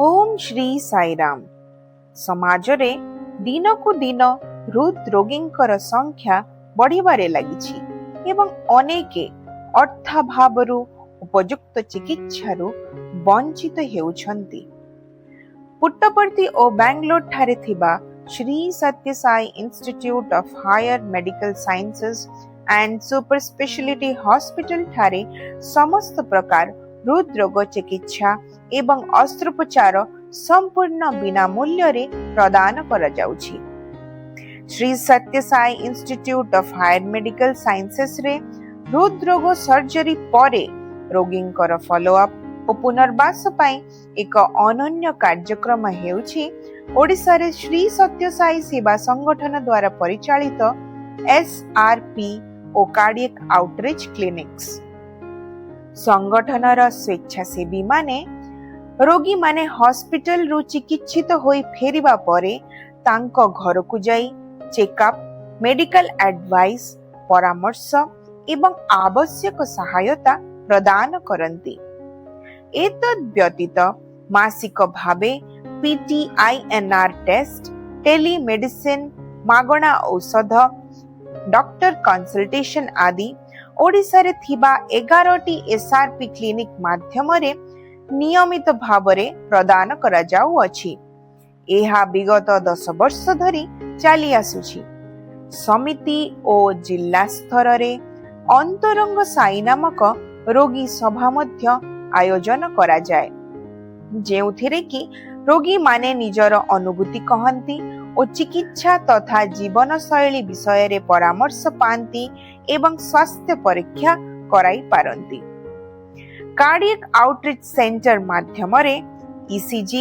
ओम श्री साईराम। समाज रे दिन को दिन हृदरोगींकर संख्या बढ़िबारे लागिछि एवं अनेके अर्थाभावरु उपयुक्त चिकित्सारु वंचित हेउछन्ति। पुट्टपर्ती और बैंगलोर ठारे थिबा Shri Sathya Sai institute of higher medical sciences and super speciality hospital ठारे समस्त प्रकार हृदरोग चिकित्सा एवं अस्त्रोपचार संपूर्ण बिना मूल्य रे प्रदान करा जाउछि। Shri Sathya Sai institute of higher medical Sciences रे हृदरोग सर्जरी परे रोगींकर फॉलोअप और पुनर्वास पाई एक अनन्य कार्यक्रम हेउछि ओडिसा रे श्री सत्य साई सेवा संगठन द्वारा परिचालित SRP और कार्डियक आउटरीच क्लिनिक्स। संगठनर स्वेच्छासेवी माने रोगी माने हॉस्पिटल रु चिकित्सित होई फेरिबा परे तांको घर को जाई चेकअप, मेडिकल एडवाइस, परामर्श एवं आवश्यक सहायता प्रदान करंती। एतद् व्यतीत मासिक भावे PTINR टेस्ट, टेलीमेडिसिन, मागणा औषध, डॉक्टर कंसल्टेशन आदि ओडिसा रे थिबा 11टी SRP क्लिनिक माध्यम रे नियमित भावरे प्रदान करा जाउ अछि। एहा विगत 10 वर्ष धरि चली आसुछि। समिति ओ जिल्ला स्तर रे अंतरंग साई नामक रोगी सभा मध्य आयोजन करा जाय, जेउथिरे कि रोगी माने निजर अनुभूति कहंती और चिकित्सा तथा जीवन शैली विषय रे परामर्श पांती एवं स्वास्थ्य परीक्षा कराई पारंती। कार्डियक आउटरीच सेंटर माध्यम रे ECG,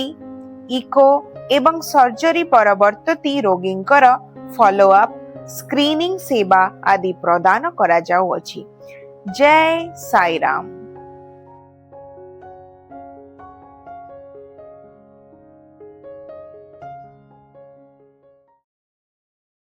इको एवं सर्जरी परवर्ती रोगींकर फॉलोअप, स्क्रीनिंग सेवा आदि प्रदान करा जाउ अछि। जय साईराम।